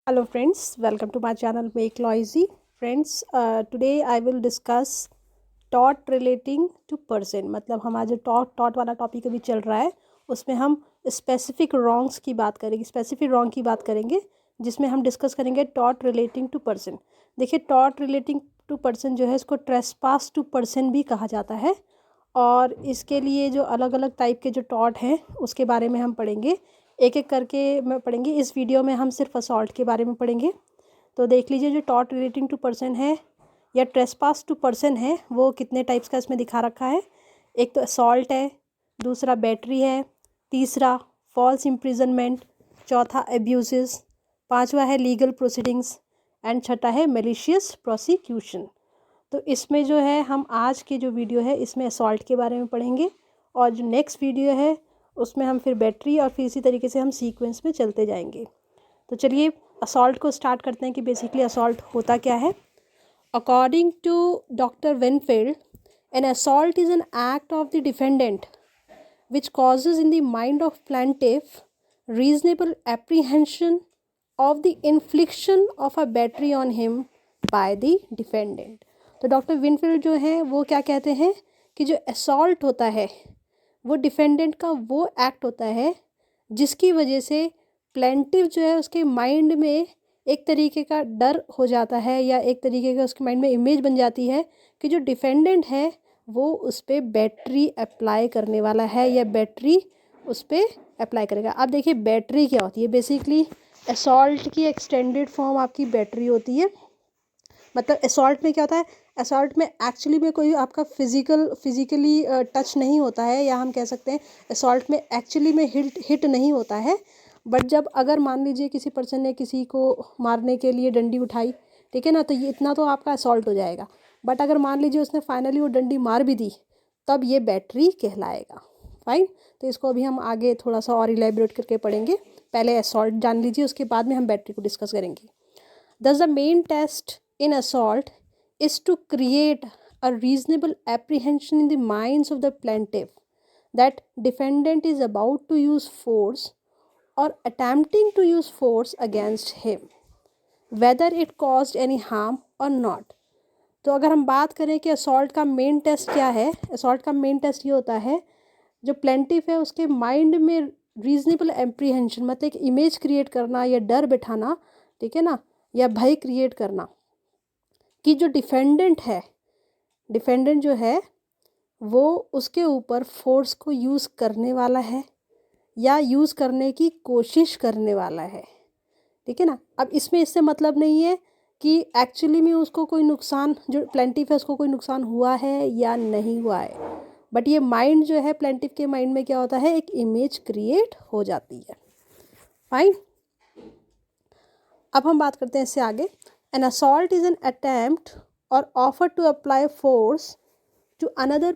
Hello friends, welcome to my channel Make Law Easy. Friends, today I will discuss tort relating to person. मतलब हमारा जो taught वाला topic अभी चल रहा है उसमें हम स्पेसिफिक रॉन्ग्स की बात करेंगे, स्पेसिफिक रॉन्ग की बात करेंगे जिसमें हम डिस्कस करेंगे टॉट रिलेटिंग टू पर्सन। देखिए, टॉट रिलेटिंग टू पर्सन जो है इसको ट्रेसपास टू पर्सन भी कहा जाता है और इसके लिए जो अलग अलग टाइप के जो टॉट हैं उसके बारे में हम पढ़ेंगे, एक एक करके मैं पढ़ेंगे। इस वीडियो में हम सिर्फ असॉल्ट के बारे में पढ़ेंगे। तो देख लीजिए, जो टॉट रिलेटिंग टू पर्सन है या ट्रेसपास टू पर्सन है वो कितने टाइप्स का इसमें दिखा रखा है। एक तो असॉल्ट है, दूसरा बैटरी है, तीसरा फॉल्स इम्प्रिजनमेंट, चौथा एब्यूज़, पांचवा है लीगल प्रोसीडिंग्स एंड छठा है मेलिशियस प्रोसिक्यूशन। तो इसमें जो है हम आज की जो वीडियो है इसमें असॉल्ट के बारे में पढ़ेंगे और जो नेक्स्ट वीडियो है उसमें हम फिर बैटरी और फिर इसी तरीके से हम सीक्वेंस में चलते जाएंगे। तो चलिए असॉल्ट को स्टार्ट करते हैं कि बेसिकली असॉल्ट होता क्या है। According to doctor Winfield, an assault is an act of the defendant which causes in the mind of plaintiff reasonable apprehension of the infliction of a battery on him by the defendant। तो doctor Winfield जो है वो क्या कहते हैं कि जो assault होता है वो डिफेंडेंट का वो एक्ट होता है जिसकी वजह से प्लेंटिव जो है उसके माइंड में एक तरीके का डर हो जाता है या एक तरीके का उसके माइंड में इमेज बन जाती है कि जो डिफेंडेंट है वो उस पर बैटरी अप्लाई करने वाला है या बैटरी उस पर अप्लाई करेगा। अब देखिए बैटरी क्या होती है। बेसिकली असॉल्ट की एक्सटेंडेड फॉर्म आपकी बैटरी होती है। मतलब असॉल्ट में क्या होता है, असॉल्ट में एक्चुअली में कोई आपका फिजिकली टच नहीं होता है, या हम कह सकते हैं असॉल्ट में एक्चुअली में हिट नहीं होता है। बट जब अगर मान लीजिए किसी पर्सन ने किसी को मारने के लिए डंडी उठाई, ठीक है ना, तो ये इतना तो आपका असॉल्ट हो जाएगा। बट अगर मान लीजिए उसने फाइनली वो डंडी मार भी दी तब ये बैटरी कहलाएगा। फाइन। तो इसको अभी हम आगे थोड़ा सा और इलेबोरेट करके पढ़ेंगे। पहले असॉल्ट जान लीजिए, उसके बाद में हम बैटरी को डिस्कस करेंगे। Thus, the main test in assault is to create a reasonable apprehension in the minds of the plaintiff that defendant is about to use force or attempting to use force against him, whether it caused any harm or not। तो अगर हम बात करें कि assault का main test क्या है, assault का मेन टेस्ट ये होता है जो प्लेंटिफ है उसके माइंड में रीजनेबल एप्रीहेंशन, मतलब एक इमेज क्रिएट करना या डर बिठाना, ठीक है ना, या भय क्रिएट करना कि जो डिफेंडेंट है, डिफेंडेंट जो है वो उसके ऊपर फोर्स को यूज़ करने वाला है या यूज़ करने की कोशिश करने वाला है, ठीक है ना। अब इसमें इससे मतलब नहीं है कि एक्चुअली में उसको कोई नुकसान, जो प्लेंटिफ है उसको कोई नुकसान हुआ है या नहीं हुआ है, बट ये माइंड जो है प्लेंटिफ के माइंड में क्या होता है, एक इमेज क्रिएट हो जाती है। फाइन। अब हम बात करते हैं इससे आगे। An assault is an attempt or offer to apply force to another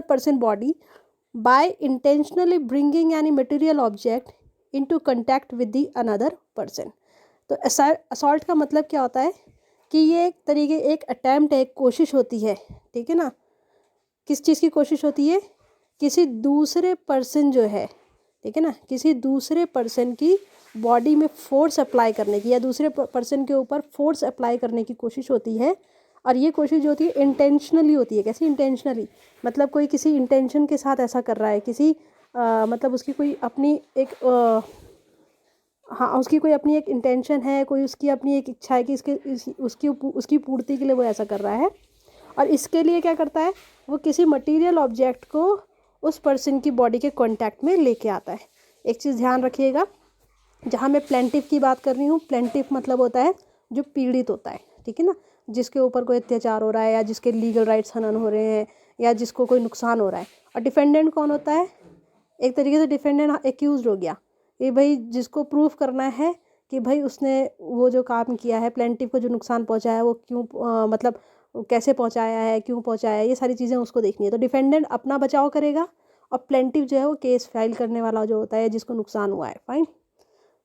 person body by intentionally bringing any material object into contact with the another person. तो असॉल्ट का मतलब क्या होता है कि ये एक तरीके, एक अटैम्प्ट है, एक कोशिश होती है, ठीक है ना। किस चीज़ की कोशिश होती है, किसी दूसरे पर्सन जो है, ठीक है ना, किसी दूसरे पर्सन की बॉडी में फोर्स अप्लाई करने की या दूसरे पर्सन के ऊपर फोर्स अप्लाई करने की कोशिश होती है। और ये कोशिश जो होती है इंटेंशनली होती है। कैसी इंटेंशनली, मतलब कोई किसी इंटेंशन के साथ ऐसा कर रहा है, किसी मतलब उसकी कोई अपनी एक हाँ, उसकी कोई अपनी एक इंटेंशन है, कोई उसकी अपनी एक इच्छा है कि उसकी पूर्ति के लिए वो ऐसा कर रहा है। और इसके लिए क्या करता है, वो किसी मटेरियल ऑब्जेक्ट को उस पर्सन की बॉडी के कांटेक्ट में लेके आता है। एक चीज़ ध्यान रखिएगा, जहाँ मैं प्लेंटिफ की बात कर रही हूँ, प्लेंटिफ मतलब होता है जो पीड़ित होता है, ठीक है ना, जिसके ऊपर कोई अत्याचार हो रहा है या जिसके लीगल राइट्स हनन हो रहे हैं या जिसको कोई नुकसान हो रहा है। और डिफेंडेंट कौन होता है, एक तरीके से डिफेंडेंट एक्यूज हो गया, ये भाई जिसको प्रूफ करना है कि भाई उसने वो जो काम किया है, प्लेंटिफ को जो नुकसान पहुंचाया है वो क्यों मतलब कैसे पहुंचाया है, क्यों पहुंचाया है, ये सारी चीज़ें उसको देखनी है। तो डिफेंडेंट अपना बचाव करेगा और प्लेंटिफ जो है वो केस फाइल करने वाला जो होता है जिसको नुकसान हुआ है। फाइन।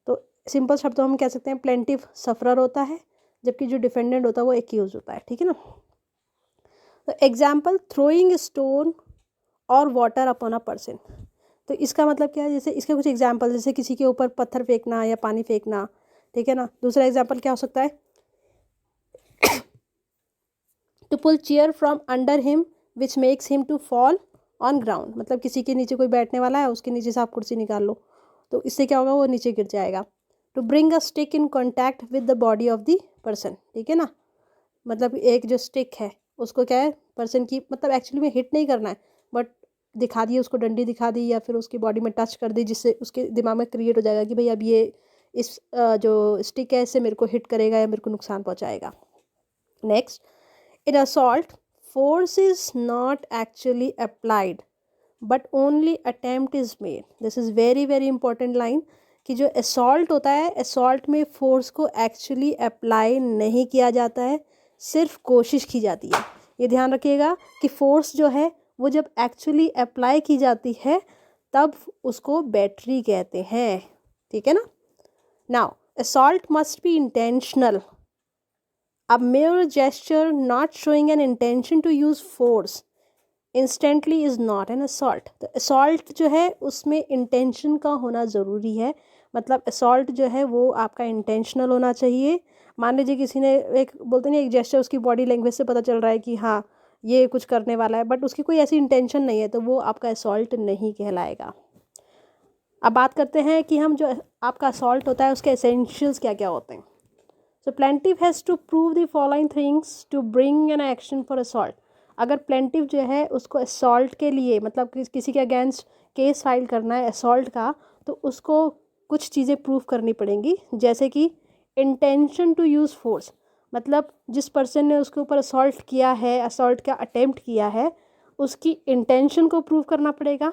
तो सिंपल शब्दों में हम कह सकते हैं प्लेंटिफ सफरर होता है जबकि जो डिफेंडेंट होता है वो एक्यूज होता है, ठीक है ना। तो एग्जाम्पल, थ्रोइंग स्टोन और वाटर अपॉन अ पर्सन। तो इसका मतलब क्या है, जैसे इसके कुछ एग्जाम्पल, जैसे किसी के ऊपर पत्थर फेंकना या पानी फेंकना, ठीक है ना। दूसरा एग्जाम्पल क्या हो सकता है, to pull chair from under him which makes him to fall on ground, मतलब किसी के नीचे कोई बैठने वाला है, उसके नीचे से आप कुर्सी निकाल लो तो इससे क्या होगा, वो नीचे गिर जाएगा। To bring a stick in contact with the body of the person, ठीक है ना, मतलब एक जो स्टिक है उसको क्या है, पर्सन की मतलब एक्चुअली में हिट नहीं करना है, बट दिखा दी उसको, डंडी दिखा दी या फिर उसकी बॉडी में टच कर दी, जिससे उसके दिमाग में क्रिएट हो जाएगा कि भाई अब ये इस जो स्टिक है इससे मेरे को हिट करेगा या मेरे को नुकसान पहुंचाएगा। Next, in assault force is not actually applied but only attempt is made. this is very very important line कि जो assault होता है, assault में force को actually apply नहीं किया जाता है, सिर्फ कोशिश की जाती है। ये ध्यान रखिएगा कि force जो है वो जब actually apply की जाती है तब उसको बैटरी कहते हैं, ठीक है ना। now assault must be intentional. A mere gesture not showing an intention to use force instantly is not an assault. तो assault जो है उसमें intention का होना ज़रूरी है, मतलब assault जो है वो आपका intentional होना चाहिए। मान लीजिए किसी ने एक बोलते नहीं, एक gesture उसकी body language से पता चल रहा है कि हाँ ये कुछ करने वाला है, बट उसकी कोई ऐसी intention नहीं है, तो वो आपका assault नहीं कहलाएगा। अब बात करते हैं कि हम जो आपका assault होता है उसके essentials क्या क्या होते हैं। So plaintiff has to prove the following things to bring an action for assault. अगर plaintiff जो है उसको assault के लिए, मतलब किसी के अगेंस्ट केस फाइल करना है assault का, तो उसको कुछ चीज़ें प्रूव करनी पड़ेंगी, जैसे कि intention to use force, मतलब जिस पर्सन ने उसके ऊपर assault किया है, assault का attempt किया है, उसकी intention को प्रूव करना पड़ेगा।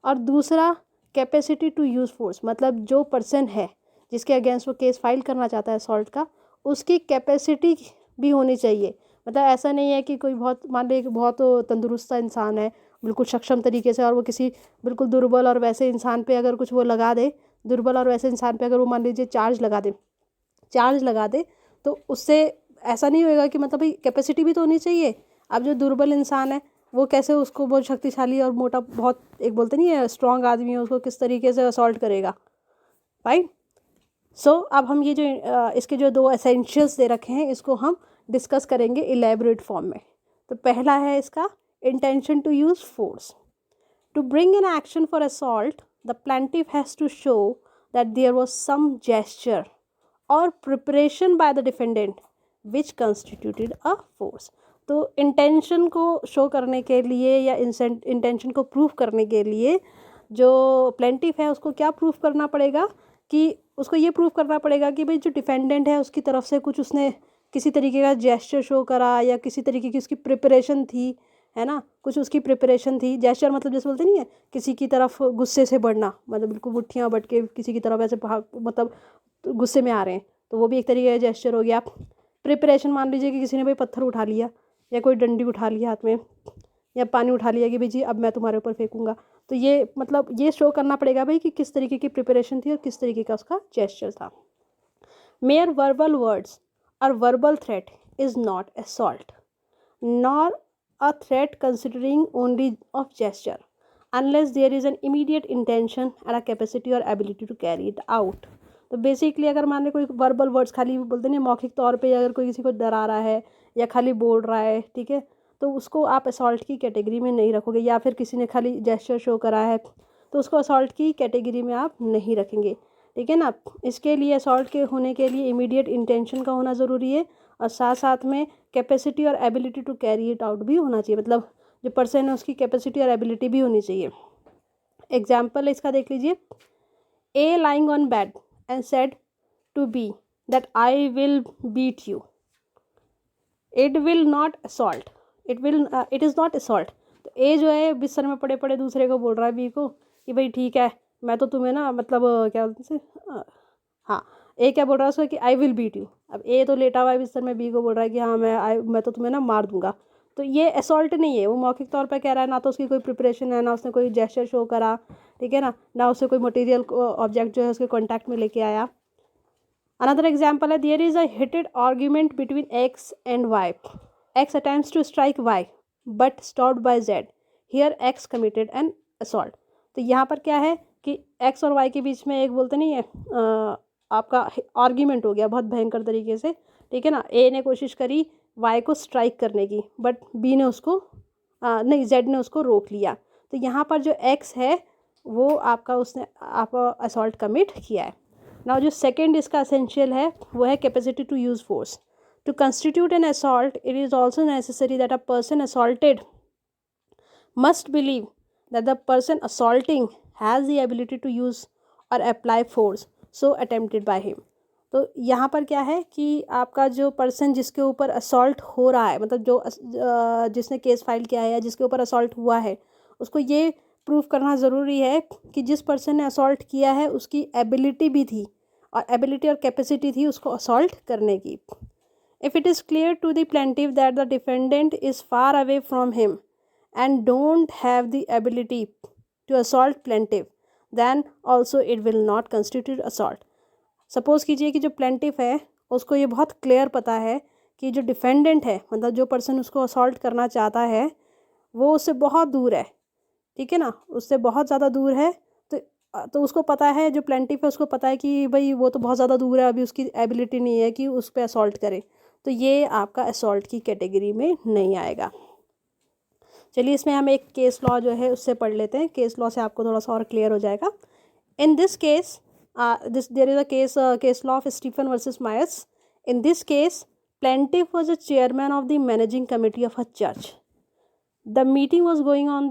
और दूसरा कैपेसिटी टू यूज़ फोर्स, मतलब जो पर्सन है जिसके अगेंस्ट वो केस फाइल करना चाहता है असॉल्ट का, उसकी कैपेसिटी भी होनी चाहिए। मतलब ऐसा नहीं है कि कोई बहुत, मान लीजिए बहुत तंदुरुस्त सा इंसान है बिल्कुल सक्षम तरीके से, और वो किसी बिल्कुल दुर्बल और वैसे इंसान पे अगर कुछ वो लगा दे, दुर्बल और वैसे इंसान पे अगर वो मान लीजिए चार्ज लगा दे तो उससे ऐसा नहीं होएगा कि, मतलब भाई कैपेसिटी भी तो होनी चाहिए। अब जो दुर्बल इंसान है वो कैसे उसको बहुत शक्तिशाली और मोटा, बहुत एक बोलते नहीं है स्ट्रॉन्ग आदमी है, उसको किस तरीके से असॉल्ट करेगा, राइट। सो अब हम ये जो इसके जो दो एसेंशियल्स दे रखे हैं इसको हम डिस्कस करेंगे इलेबोरेट फॉर्म में। तो पहला है इसका intention to use force. To bring an action for assault the plaintiff has to show that there was some gesture or preparation by the defendant which constituted a force. तो intention को show करने के लिए या intention को prove करने के लिए जो प्लेंटिफ है उसको क्या प्रूव करना पड़ेगा, कि उसको ये प्रूव करना पड़ेगा कि भाई जो डिफेंडेंट है उसकी तरफ से कुछ उसने किसी तरीके का जेस्चर शो करा या किसी तरीके की उसकी प्रिपरेशन थी, है ना, कुछ उसकी प्रिपरेशन थी। जेस्चर मतलब जैसे बोलते नहीं है किसी की तरफ गुस्से से बढ़ना, मतलब बिल्कुल मुट्ठियाँ बट के किसी की तरफ ऐसे भाग, मतलब गुस्से में आ रहे हैं, तो वो भी एक तरीके का जेस्चर हो गया। प्रिपरेशन मान लीजिए कि किसी ने भाई पत्थर उठा लिया या कोई डंडी उठा लिया हाथ में, या पानी उठा लिया कि भाई जी अब मैं तुम्हारे ऊपर फेंकूंगा, तो ये मतलब ये शो करना पड़ेगा भाई कि किस तरीके की प्रिपरेशन थी और किस तरीके का उसका जेस्चर था। Mere verbal words or verbal threat is not assault nor a threat considering only of gesture unless there is an immediate intention and a capacity और ability to carry it out. तो basically अगर मान ली कोई verbal words खाली बोलते नहीं, मौखिक तौर पे अगर कोई किसी को डरा रहा है या खाली बोल रहा है, ठीक है, तो उसको आप असॉल्ट की कैटेगरी में नहीं रखोगे। या फिर किसी ने खाली जेस्चर शो करा है तो उसको असॉल्ट की कैटेगरी में आप नहीं रखेंगे, ठीक है ना। इसके लिए असॉल्ट के होने के लिए इमीडिएट इंटेंशन का होना ज़रूरी है, और साथ साथ में कैपेसिटी और ability to carry it out भी होना चाहिए, मतलब जो पर्सन है उसकी कैपेसिटी और एबिलिटी भी होनी चाहिए। एग्जाम्पल इसका देख लीजिए, A lying on bed and said to B that I will beat you, it will not assault, it is not assault. तो ए जो है बिस्तर में पड़े पड़े दूसरे को बोल रहा है बी को कि भाई ठीक है मैं तो तुम्हें ना, मतलब क्या बोलते हैं, हाँ, ए क्या बोल रहा है उसको कि आई विल बीट यू। अब ए तो लेटा हुआ है बिस्तर में, बी को बोल रहा है कि हाँ मैं तो तुम्हें ना मार दूंगा। तो ये असॉल्ट नहीं है, वो मौखिक तौर पर कह रहा है, ना तो उसकी कोई प्रिपरेशन है, ना उसने कोई जेस्चर शो करा, ठीक है ना उससे कोई मटेरियल ऑब्जेक्ट जो है उसके कॉन्टैक्ट में लेके आया। अनदर एग्जाम्पल है, there is a heated argument between X and Y, X attempts to strike Y but stopped by Z. Here X committed an assault. तो यहाँ पर क्या है कि एक्स और वाई के बीच में एक बोलते नहीं है आपका आर्ग्यूमेंट हो गया बहुत भयंकर तरीके से, ठीक है ना। ए ने कोशिश करी वाई को स्ट्राइक करने की, बट बी ने उसको नहीं, जेड ने उसको रोक लिया। तो यहाँ पर जो एक्स है वो आपका उसने आपका असॉल्ट कमिट किया है। नाउ जो सेकेंड इसका असेंशियल है वो है capacity to use force. To constitute an assault it is also necessary that a person assaulted must believe that the person assaulting has the ability to use or apply force so attempted by him। तो यहाँ पर क्या है कि आपका जो person जिसके ऊपर असॉल्ट हो रहा है, मतलब जो जिसने केस फाइल किया है या जिसके ऊपर असॉल्ट हुआ है, उसको ये प्रूव करना ज़रूरी है कि जिस पर्सन ने असॉल्ट किया है उसकी एबिलिटी भी थी, और एबिलिटी और कैपेसिटी थी उसको असॉल्ट करने की। If it is clear to the plaintiff that the defendant is far away from him and don't have the ability to assault plaintiff, then also it will not constitute assault। Suppose कीजिए कि जो plaintiff है उसको ये बहुत clear पता है कि जो डिफेंडेंट है, मतलब जो पर्सन उसको असॉल्ट करना चाहता है, वो उससे बहुत दूर है, ठीक है ना, उससे बहुत ज़्यादा दूर है। तो उसको पता है, जो प्लेंटिफ है उसको पता है कि भाई वो तो बहुत ज़्यादा दूर है, अभी उसकी एबिलिटी नहीं है कि उस पर असॉल्ट करे, तो ये आपका असॉल्ट की कैटेगरी में नहीं आएगा। चलिए इसमें हम एक केस लॉ जो है उससे पढ़ लेते हैं। केस लॉ से आपको थोड़ा सा और क्लियर हो जाएगा। In this case there is a case law of Stephen versus Myers. In this case plaintiff was a chairman of the managing committee of a church. The meeting was going on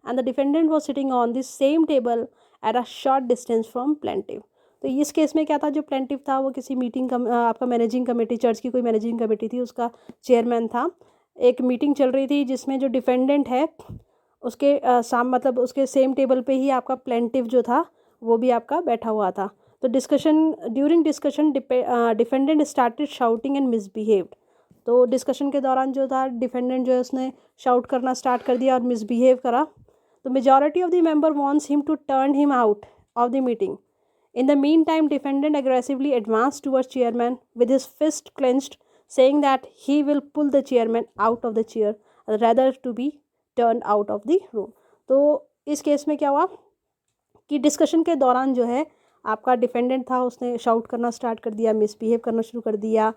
and the defendant was sitting on the same table at a short distance from plaintiff. तो इस case में क्या था, जो plaintiff था वो किसी आपका मैनेजिंग कमेटी, चर्च की कोई मैनेजिंग कमेटी थी, उसका चेयरमैन था। एक मीटिंग चल रही थी जिसमें जो डिफेंडेंट है उसके मतलब उसके सेम टेबल पे ही आपका प्लेंटिफ जो था वो भी आपका बैठा हुआ था। तो during discussion defendant started shouting and misbehaved. तो डिस्कशन के दौरान जो था डिफेंडेंट जो है उसने शाउट करना स्टार्ट कर दिया और मिसबिहेव करा। तो majority of the member wants him to turn him out of the meeting. In the meantime, defendant aggressively advanced towards chairman with his fist clenched, saying that he will pull the chairman out of the chair rather to be turned out of the room। तो इस case में क्या हुआ कि discussion के दौरान जो है आपका डिफेंडेंट था उसने शाउट करना स्टार्ट कर दिया, मिसबिहेव करना शुरू कर दिया।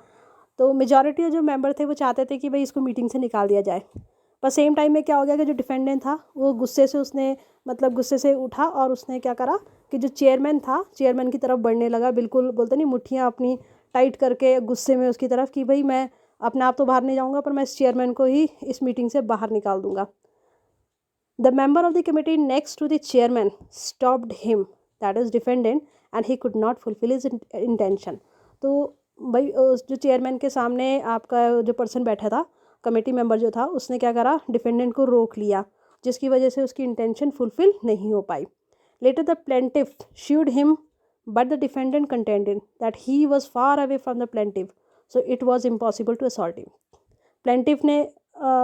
तो मेजॉरिटी जो मेंबर थे वो चाहते थे कि भाई इसको मीटिंग से निकाल दिया जाए, पर सेम टाइम में क्या हो गया कि जो डिफेंडेंट था वो गुस्से से उसने गुस्से से उठा और उसने क्या करा कि जो चेयरमैन था चेयरमैन की तरफ बढ़ने लगा, बिल्कुल बोलते नहीं मुट्ठियाँ अपनी टाइट करके गुस्से में उसकी तरफ कि भाई मैं अपने आप तो बाहर नहीं जाऊँगा पर मैं इस चेयरमैन को ही इस मीटिंग से बाहर निकाल दूँगा। The member of the committee next to the chairman stopped him, that is defendant, and he could not fulfil his intention. तो भाई जो चेयरमैन के सामने आपका जो पर्सन बैठा था, कमेटी मेंबर जो था, उसने क्या करा, डिफेंडेंट को रोक लिया, जिसकी वजह से उसकी इंटेंशन फुलफिल नहीं हो पाई। Later the plaintiff sued him but the defendant contended that he was far away from the plaintiff, so it was impossible to assault him. Plaintiff ने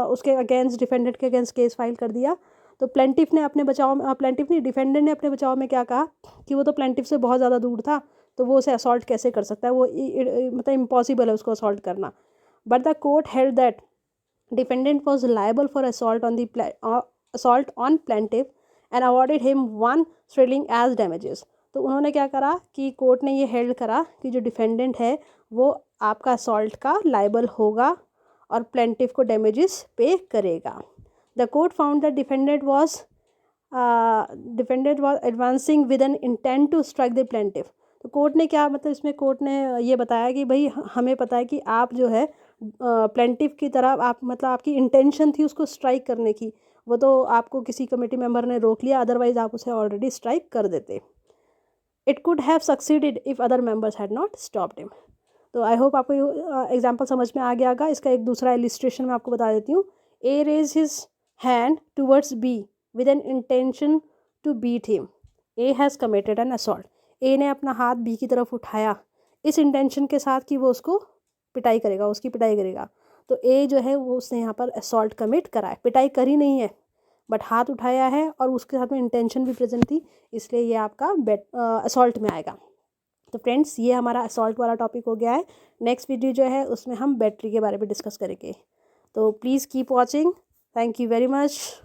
उसके अगेंस्ट, डिफेंडेंट के अगेंस्ट केस फाइल कर दिया। तो plaintiff ने अपने बचाव में, प्लेंटिफ नहीं, डिफेंडेंट ने अपने बचाव में क्या कहा कि वो तो प्लेंटिफ से बहुत ज़्यादा दूर था, तो वो उसे असॉल्ट कैसे कर सकता है, वो मतलब इम्पॉसिबल है उसको असॉल्ट करना। But the court held that defendant was liable for assault on plaintiff and awarded him 1 shilling as damages। तो उन्होंने क्या करा कि कोर्ट ने ये हेल्ड करा कि जो डिफेंडेंट है वो आपका असॉल्ट का लाइबल होगा और प्लेंटिफ को डैमेजेस पे करेगा। The court found that defendant was advancing with an intent to strike the plaintiff. तो कोर्ट ने क्या, मतलब इसमें कोर्ट ने ये बताया कि भाई हमें पता है कि आप जो है प्लेंटिफ की तरफ आप, मतलब आपकी इंटेंशन थी उसको स्ट्राइक करने की, वो तो आपको किसी कमेटी मेंबर ने रोक लिया, अदरवाइज आप उसे ऑलरेडी स्ट्राइक कर देते। It could have succeeded if other members had not stopped him. तो आई होप आपको एग्जांपल समझ में आ गया होगा। इसका एक दूसरा इलिस्ट्रेशन मैं आपको बता देती हूँ। A raise his hand towards B with an intention to beat him, A has committed an assault. A ने अपना हाथ बी की तरफ उठाया इस इंटेंशन के साथ कि वो उसको पिटाई करेगा, उसकी पिटाई करेगा। तो ए जो है वो उसने यहाँ पर असॉल्ट कमिट करा है, पिटाई करी नहीं है बट हाथ उठाया है और उसके साथ में इंटेंशन भी प्रेजेंट थी, इसलिए ये आपका असॉल्ट में आएगा। तो फ्रेंड्स ये हमारा असॉल्ट वाला टॉपिक हो गया है। नेक्स्ट वीडियो जो है उसमें हम बैटरी के बारे में डिस्कस करेंगे। तो please keep watching. Thank you very much.